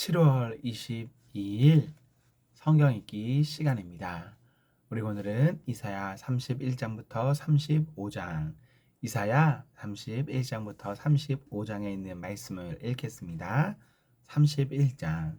7월 22일 성경 읽기 시간입니다. 우리 오늘은 이사야 31장부터 35장, 이사야 31장부터 35장에 있는 말씀을 읽겠습니다. 31장.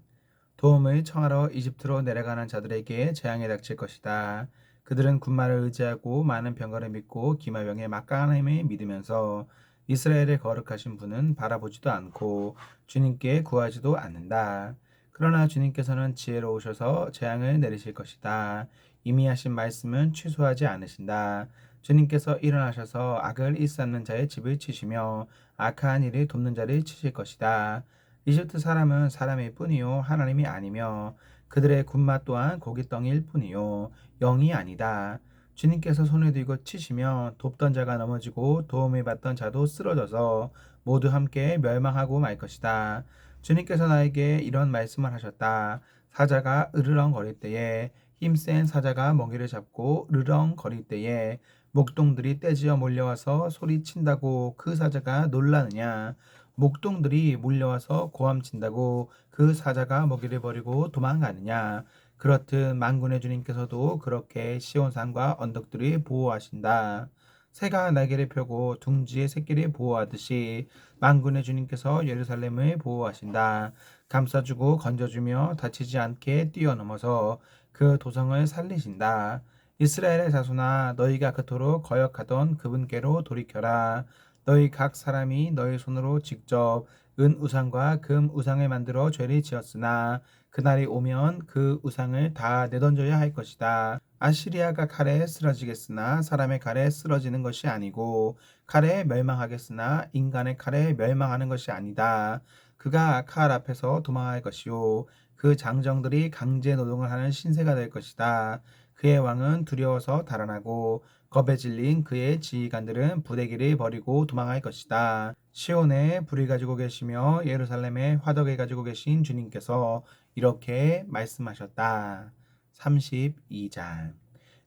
도움을 청하러 이집트로 내려가는 자들에게 재앙이 닥칠 것이다. 그들은 군마를 의지하고 많은 병거를 믿고 기마병의 막강한 힘을 믿으면서 이스라엘의 거룩하신 분은 바라보지도 않고 주님께 구하지도 않는다. 그러나 주님께서는 지혜로우셔서 재앙을 내리실 것이다. 이미 하신 말씀은 취소하지 않으신다. 주님께서 일어나셔서 악을 일삼는 자의 집을 치시며 악한 일을 돕는 자를 치실 것이다. 이집트 사람은 사람일 뿐이요 하나님이 아니며 그들의 군맛 또한 고깃덩이일 뿐이요 영이 아니다. 주님께서 손을 들고 치시며 돕던 자가 넘어지고 도움을 받던 자도 쓰러져서 모두 함께 멸망하고 말 것이다. 주님께서 나에게 이런 말씀을 하셨다. 사자가 으르렁거릴 때에 힘센 사자가 먹이를 잡고 으르렁거릴 때에 목동들이 떼지어 몰려와서 소리친다고 그 사자가 놀라느냐. 목동들이 몰려와서 고함친다고 그 사자가 먹이를 버리고 도망가느냐. 그렇듯 만군의 주님께서도 그렇게 시온산과 언덕들을 보호하신다. 새가 날개를 펴고 둥지의 새끼를 보호하듯이 만군의 주님께서 예루살렘을 보호하신다. 감싸주고 건져주며 다치지 않게 뛰어넘어서 그 도성을 살리신다. 이스라엘의 자손아, 너희가 그토록 거역하던 그분께로 돌이켜라. 너희 각 사람이 너희 손으로 직접 은 우상과 금 우상을 만들어 죄를 지었으나 그날이 오면 그 우상을 다 내던져야 할 것이다. 아시리아가 칼에 쓰러지겠으나 사람의 칼에 쓰러지는 것이 아니고 칼에 멸망하겠으나 인간의 칼에 멸망하는 것이 아니다. 그가 칼 앞에서 도망할 것이요 그 장정들이 강제 노동을 하는 신세가 될 것이다. 그의 왕은 두려워서 달아나고 겁에 질린 그의 지휘관들은 부대기를 버리고 도망할 것이다. 시온에 불을 가지고 계시며 예루살렘에 화덕을 가지고 계신 주님께서 이렇게 말씀하셨다. 32장.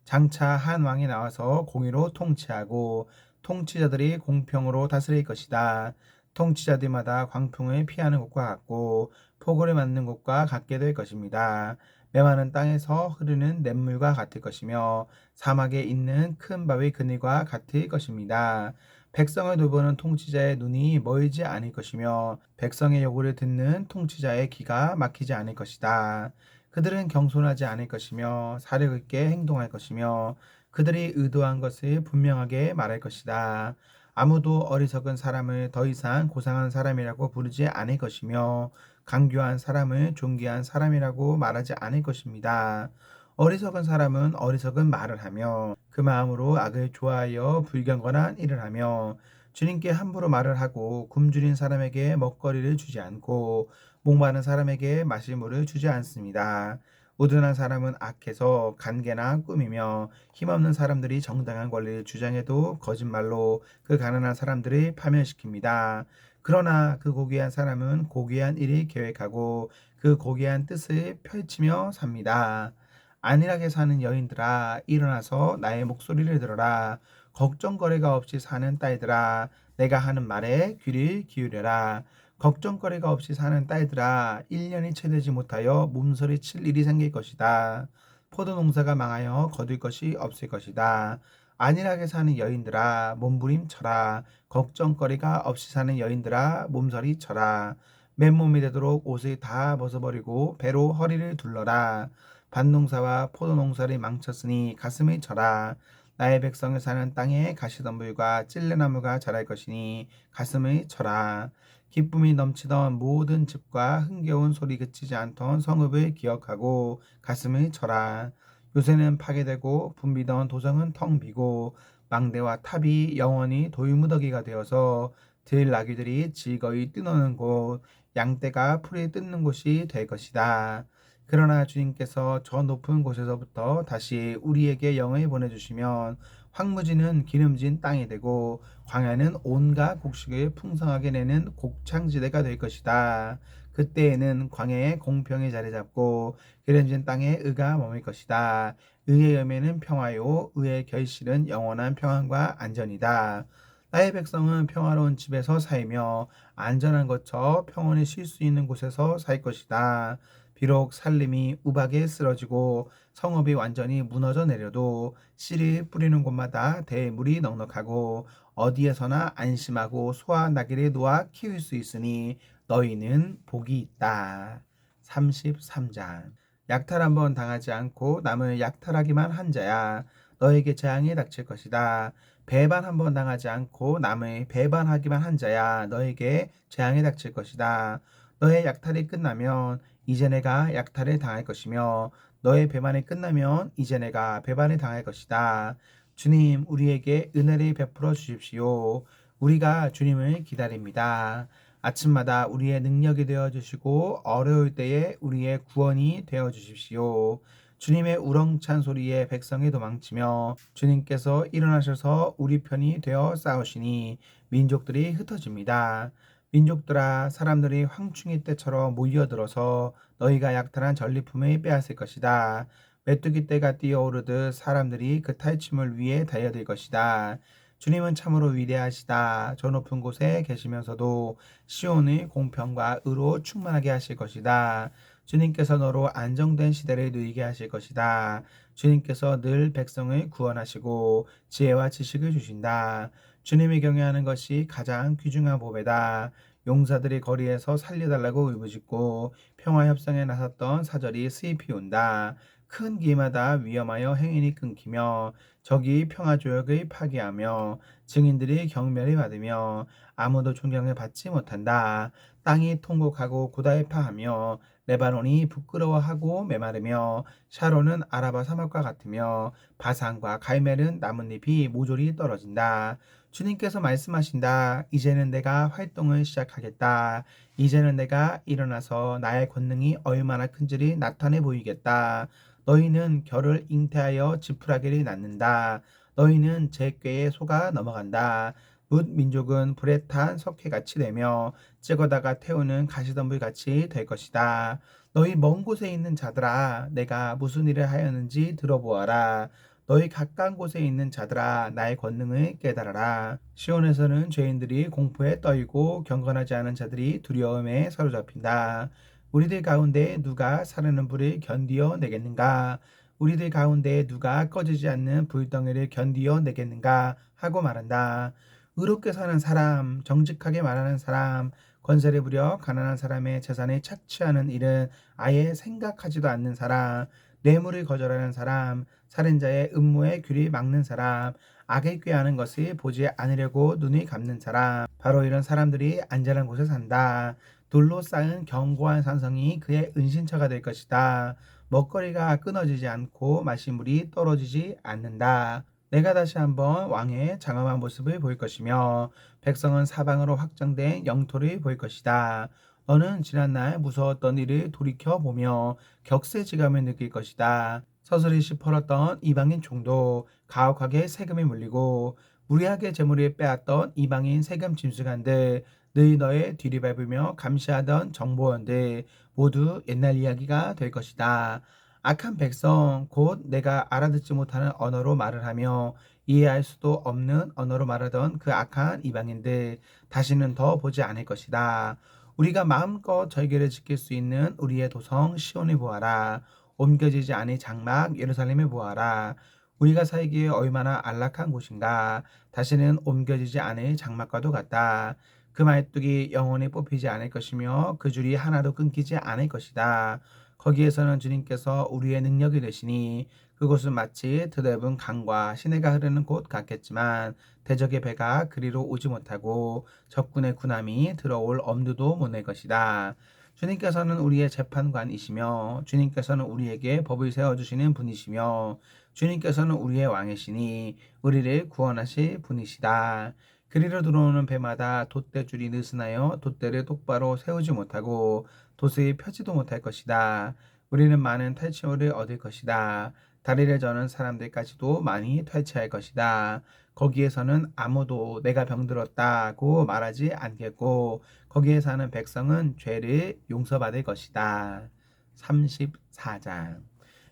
장차 한 왕이 나와서 공의로 통치하고 통치자들이 공평으로 다스릴 것이다. 통치자들마다 광풍을 피하는 곳과 같고 폭우를 맞는 곳과 같게 될 것입니다. 메마른 땅에서 흐르는 냇물과 같을 것이며 사막에 있는 큰 바위 그늘과 같을 것입니다. 백성을 돌보는 통치자의 눈이 멀지 않을 것이며 백성의 요구를 듣는 통치자의 귀가 막히지 않을 것이다. 그들은 경솔하지 않을 것이며 사력 있게 행동할 것이며 그들이 의도한 것을 분명하게 말할 것이다. 아무도 어리석은 사람을 더 이상 고상한 사람이라고 부르지 않을 것이며 강교한 사람을 존귀한 사람이라고 말하지 않을 것입니다. 어리석은 사람은 어리석은 말을 하며 그 마음으로 악을 좋아하여 불경건한 일을 하며 주님께 함부로 말을 하고 굶주린 사람에게 먹거리를 주지 않고 목마른 사람에게 마실 물을 주지 않습니다. 우둔한 사람은 악해서 간계나 꾸미며 힘없는 사람들이 정당한 권리를 주장해도 거짓말로 그 가난한 사람들을 파멸시킵니다. 그러나 그 고귀한 사람은 고귀한 일을 계획하고 그 고귀한 뜻을 펼치며 삽니다. 안일하게 사는 여인들아, 일어나서 나의 목소리를 들어라. 걱정거리가 없이 사는 딸들아, 내가 하는 말에 귀를 기울여라. 걱정거리가 없이 사는 딸들아, 1년이 채 되지 못하여 몸서리 칠 일이 생길 것이다. 포도 농사가 망하여 거둘 것이 없을 것이다. 안일하게 사는 여인들아, 몸부림쳐라. 걱정거리가 없이 사는 여인들아, 몸서리 쳐라. 맨몸이 되도록 옷을 다 벗어버리고 배로 허리를 둘러라. 밭농사와 포도농사를 망쳤으니 가슴을 쳐라. 나의 백성을 사는 땅에 가시덤불과 찔레나무가 자랄 것이니 가슴을 쳐라. 기쁨이 넘치던 모든 집과 흥겨운 소리 그치지 않던 성읍을 기억하고 가슴을 쳐라. 요새는 파괴되고 붐비던 도성은 텅 비고 망대와 탑이 영원히 돌무더기가 되어서 들나귀들이 즐거이 뛰노는 곳, 양떼가 풀을 뜯는 곳이 될 것이다. 그러나 주님께서 저 높은 곳에서부터 다시 우리에게 영을 보내주시면 황무지는 기름진 땅이 되고 광야는 온갖 곡식을 풍성하게 내는 곡창지대가 될 것이다. 그때에는 광야에 공평이 자리 잡고 기름진 땅에 의가 머물 것이다. 의의 열매는 평화요 의의 결실은 영원한 평안과 안전이다. 나의 백성은 평화로운 집에서 살며 안전한 것처 평온히 쉴 수 있는 곳에서 살 것이다. 비록 살림이 우박에 쓰러지고 성읍이 완전히 무너져 내려도 씨를 뿌리는 곳마다 대물이 넉넉하고 어디에서나 안심하고 소와 나귀를 놓아 키울 수 있으니 너희는 복이 있다. 33장. 약탈 한번 당하지 않고 남을 약탈하기만 한 자야. 너에게 재앙이 닥칠 것이다. 배반 한번 당하지 않고 남을 배반하기만 한 자야. 너에게 재앙이 닥칠 것이다. 너의 약탈이 끝나면 이제 내가 약탈을 당할 것이며 너의 배반이 끝나면 이제 내가 배반을 당할 것이다. 주님, 우리에게 은혜를 베풀어 주십시오. 우리가 주님을 기다립니다. 아침마다 우리의 능력이 되어 주시고 어려울 때에 우리의 구원이 되어 주십시오. 주님의 우렁찬 소리에 백성이 도망치며 주님께서 일어나셔서 우리 편이 되어 싸우시니 민족들이 흩어집니다. 민족들아, 사람들이 황충이 때처럼 몰려들어서 너희가 약탈한 전리품을 빼앗을 것이다. 메뚜기 떼가 뛰어오르듯 사람들이 그 탈취물 위에 달려들 것이다. 주님은 참으로 위대하시다. 저 높은 곳에 계시면서도 시온의 공평과 의로 충만하게 하실 것이다. 주님께서 너로 안정된 시대를 누리게 하실 것이다. 주님께서 늘 백성을 구원하시고 지혜와 지식을 주신다. 주님을 경외하는 것이 가장 귀중한 법이다. 용사들이 거리에서 살려달라고 울부짖고 평화협상에 나섰던 사절이 수입이 온다. 큰 기마다 위험하여 행인이 끊기며 적이 평화조약을 파기하며 증인들이 경멸을 받으며 아무도 존경을 받지 못한다. 땅이 통곡하고 고달파하며 레바논이 부끄러워하고 메마르며 샤론은 아라바 사막과 같으며 바산과 갈멜은 나뭇잎이 모조리 떨어진다. 주님께서 말씀하신다. 이제는 내가 활동을 시작하겠다. 이제는 내가 일어나서 나의 권능이 얼마나 큰지를 나타내 보이겠다. 너희는 겨를 잉태하여 지푸라기를 낳는다. 너희는 제 꾀에 속아 넘어간다. 뭇 민족은 불에 탄 석회같이 되며 찌거다가 태우는 가시덤불같이 될 것이다. 너희 먼 곳에 있는 자들아, 내가 무슨 일을 하였는지 들어보아라. 너희 가까운 곳에 있는 자들아, 나의 권능을 깨달아라. 시온에서는 죄인들이 공포에 떨고 경건하지 않은 자들이 두려움에 사로잡힌다. 우리들 가운데 누가 사르는 불을 견디어 내겠는가? 우리들 가운데 누가 꺼지지 않는 불덩이를 견디어 내겠는가? 하고 말한다. 의롭게 사는 사람, 정직하게 말하는 사람, 권세를 부려 가난한 사람의 재산을 착취하는 일은 아예 생각하지도 않는 사람, 뇌물을 거절하는 사람, 살인자의 음모에 귀를 막는 사람, 악을 꾀하는 것을 보지 않으려고 눈을 감는 사람, 바로 이런 사람들이 안전한 곳에 산다. 돌로 쌓은 견고한 산성이 그의 은신처가 될 것이다. 먹거리가 끊어지지 않고 마실 물이 떨어지지 않는다. 내가 다시 한번 왕의 장엄한 모습을 보일 것이며 백성은 사방으로 확장된 영토를 보일 것이다. 너는 지난날 무서웠던 일을 돌이켜보며 격세지감을 느낄 것이다. 서슬이 시퍼렀던 이방인 종도 가혹하게 세금이 물리고 무리하게 재물을 빼앗던 이방인 세금 짐승한들 늘 너의 뒤를 밟으며 감시하던 정보원들 모두 옛날 이야기가 될 것이다. 악한 백성 곧 내가 알아듣지 못하는 언어로 말을 하며 이해할 수도 없는 언어로 말하던 그 악한 이방인들 다시는 더 보지 않을 것이다. 우리가 마음껏 절개를 지킬 수 있는 우리의 도성 시온을 보아라. 옮겨지지 않을 장막 예루살렘을 보아라. 우리가 살기에 얼마나 안락한 곳인가. 다시는 옮겨지지 않을 장막과도 같다. 그 말뚝이 영원히 뽑히지 않을 것이며 그 줄이 하나도 끊기지 않을 것이다. 거기에서는 주님께서 우리의 능력이 되시니 그곳은 마치 드넓은 강과 시내가 흐르는 곳 같겠지만 대적의 배가 그리로 오지 못하고 적군의 군함이 들어올 엄두도 못 낼 것이다. 주님께서는 우리의 재판관이시며 주님께서는 우리에게 법을 세워주시는 분이시며 주님께서는 우리의 왕이시니 우리를 구원하실 분이시다. 그리로 들어오는 배마다 돛대줄이 느슨하여 돛대를 똑바로 세우지 못하고 돛을 펴지도 못할 것이다. 우리는 많은 탈취물을 얻을 것이다. 다리를 저는 사람들까지도 많이 탈취할 것이다. 거기에서는 아무도 내가 병들었다고 말하지 않겠고 거기에 사는 백성은 죄를 용서받을 것이다. 34장.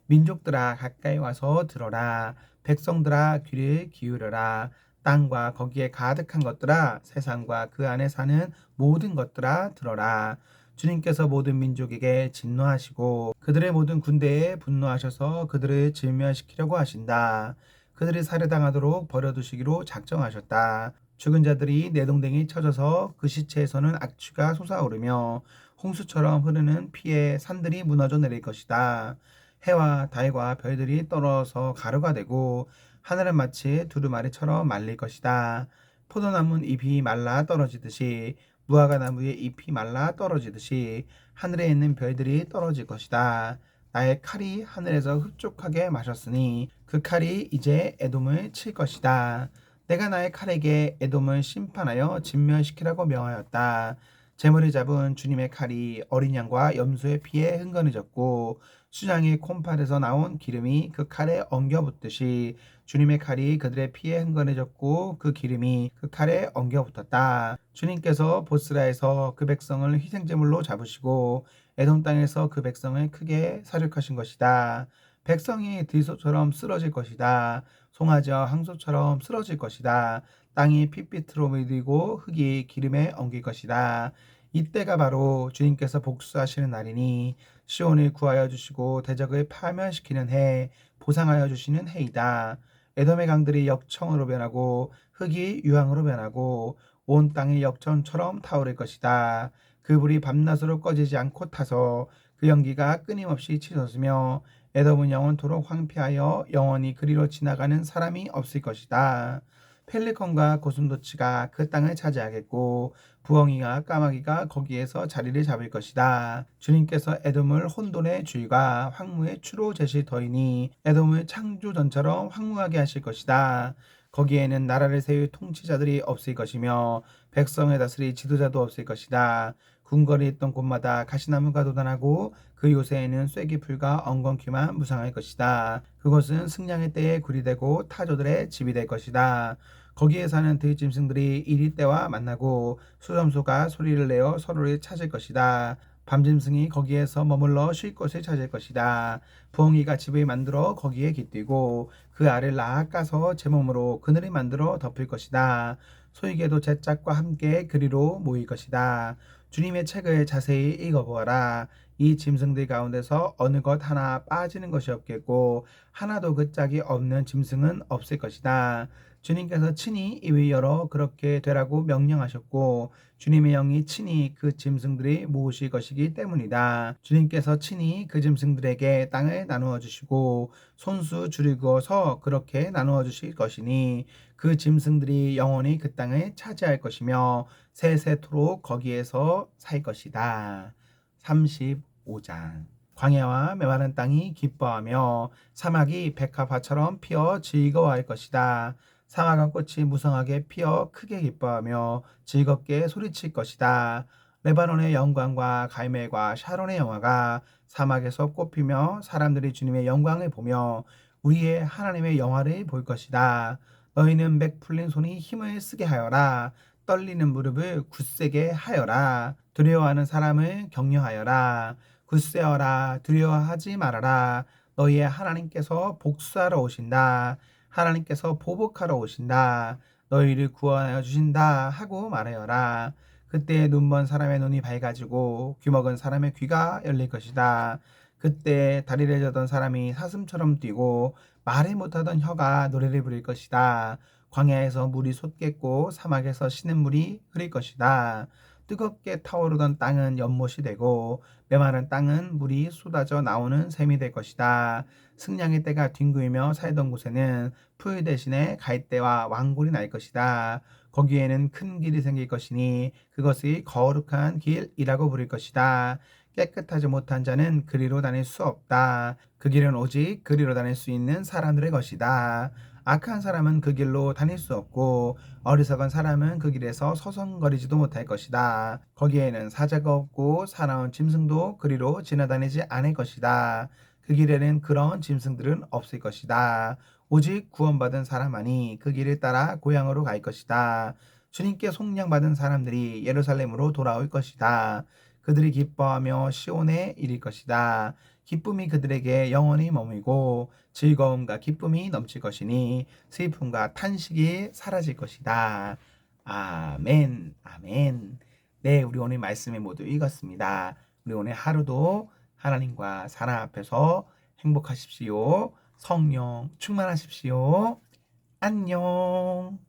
민족들아 가까이 와서 들어라. 백성들아 귀를 기울여라. 땅과 거기에 가득한 것들아, 세상과 그 안에 사는 모든 것들아 들어라. 주님께서 모든 민족에게 진노하시고 그들의 모든 군대에 분노하셔서 그들을 진멸시키려고 하신다. 그들이 살해당하도록 버려두시기로 작정하셨다. 죽은 자들이 내동댕이 쳐져서 그 시체에서는 악취가 솟아오르며 홍수처럼 흐르는 피에 산들이 무너져 내릴 것이다. 해와 달과 별들이 떨어서 가루가 되고 하늘은 마치 두루마리처럼 말릴 것이다. 포도나무 잎이 말라 떨어지듯이 무화과 나무의 잎이 말라 떨어지듯이 하늘에 있는 별들이 떨어질 것이다. 나의 칼이 하늘에서 흡족하게 마셨으니 그 칼이 이제 에돔을 칠 것이다. 내가 나의 칼에게 에돔을 심판하여 진멸시키라고 명하였다. 재물을 잡은 주님의 칼이 어린 양과 염소의 피에 흥건해졌고 수장의 콩팥에서 나온 기름이 그 칼에 엉겨 붙듯이 주님의 칼이 그들의 피에 흥건해졌고 그 기름이 그 칼에 엉겨 붙었다. 주님께서 보스라에서 그 백성을 희생제물로 잡으시고 에돔 땅에서 그 백성을 크게 사륙하신 것이다. 백성이 들소처럼 쓰러질 것이다. 송아지와 항소처럼 쓰러질 것이다. 땅이 핏빛으로 물들고 흙이 기름에 엉길 것이다. 이때가 바로 주님께서 복수하시는 날이니 시온을 구하여 주시고 대적을 파멸시키는 해, 보상하여 주시는 해이다. 에돔의 강들이 역청으로 변하고 흙이 유황으로 변하고 온 땅이 역전처럼 타오를 것이다. 그 불이 밤낮으로 꺼지지 않고 타서 그 연기가 끊임없이 치솟으며 에돔은 영원토록 황폐하여 영원히 그리로 지나가는 사람이 없을 것이다. 펠리컨과 고슴도치가 그 땅을 차지하겠고 부엉이와 까마귀가 거기에서 자리를 잡을 것이다. 주님께서 에돔을 혼돈의 주의가 황무의 추로 제실 터이니 에돔을 창조 전처럼 황무하게 하실 것이다. 거기에는 나라를 세울 통치자들이 없을 것이며 백성을 다스릴 지도자도 없을 것이다. 궁궐이 있던 곳마다 가시나무가 돋아나고 그 요새에는 쐐기풀과 엉겅퀴만 무성할 것이다. 그것은 승냥의 때에 굴이 되고 타조들의 집이 될 것이다. 거기에 사는 들짐승들이 이리 때와 만나고 수점소가 소리를 내어 서로를 찾을 것이다. 밤짐승이 거기에서 머물러 쉴 곳을 찾을 것이다. 부엉이가 집을 만들어 거기에 깃들고 그 알을 낳아 까서 제 몸으로 그늘을 만들어 덮을 것이다. 소이개도 제 짝과 함께 그리로 모일 것이다. 주님의 책을 자세히 읽어보아라. 이 짐승들 가운데서 어느 것 하나 빠지는 것이 없겠고 하나도 그 짝이 없는 짐승은 없을 것이다. 주님께서 친히 입을 열어 그렇게 되라고 명령하셨고 주님의 영이 친히 그 짐승들이 모으실 것이기 때문이다. 주님께서 친히 그 짐승들에게 땅을 나누어 주시고 손수 줄을 그어서 그렇게 나누어 주실 것이니 그 짐승들이 영원히 그 땅을 차지할 것이며 세세토록 거기에서 살 것이다. 35장. 광야와 메마른 땅이 기뻐하며 사막이 백합화처럼 피어 즐거워할 것이다. 사막한 꽃이 무성하게 피어 크게 기뻐하며 즐겁게 소리칠 것이다. 레바논의 영광과 갈멜과 샤론의 영화가 사막에서 꽃피며 사람들이 주님의 영광을 보며 우리의 하나님의 영화를 볼 것이다. 너희는 맥 풀린 손이 힘을 쓰게 하여라. 떨리는 무릎을 굳세게 하여라. 두려워하는 사람을 격려하여라. 굳세어라. 두려워하지 말아라. 너희의 하나님께서 복수하러 오신다. 하나님께서 보복하러 오신다. 너희를 구원하여 주신다 하고 말하여라. 그때 눈먼 사람의 눈이 밝아지고 귀먹은 사람의 귀가 열릴 것이다. 그때 다리를 저던 사람이 사슴처럼 뛰고 말을 못하던 혀가 노래를 부를 것이다. 광야에서 물이 솟겠고 사막에서 시냇 물이 흐를 것이다. 뜨겁게 타오르던 땅은 연못이 되고 메마른 땅은 물이 쏟아져 나오는 샘이 될 것이다. 승냥의 떼가 뒹굴며 살던 곳에는 풀 대신에 갈대와 왕골이 날 것이다. 거기에는 큰 길이 생길 것이니 그것이 거룩한 길이라고 부를 것이다. 깨끗하지 못한 자는 그리로 다닐 수 없다. 그 길은 오직 그리로 다닐 수 있는 사람들의 것이다. 악한 사람은 그 길로 다닐 수 없고 어리석은 사람은 그 길에서 서성거리지도 못할 것이다. 거기에는 사자가 없고 사나운 짐승도 그리로 지나다니지 않을 것이다. 그 길에는 그런 짐승들은 없을 것이다. 오직 구원받은 사람만이 그 길을 따라 고향으로 갈 것이다. 주님께 속량받은 사람들이 예루살렘으로 돌아올 것이다. 그들이 기뻐하며 시온에 이를 것이다. 기쁨이 그들에게 영원히 머물고 즐거움과 기쁨이 넘칠 것이니 슬픔과 탄식이 사라질 것이다. 아멘, 아멘. 네, 우리 오늘 말씀을 모두 읽었습니다. 우리 오늘 하루도 하나님과 사랑 앞에서 행복하십시오. 성령 충만하십시오. 안녕.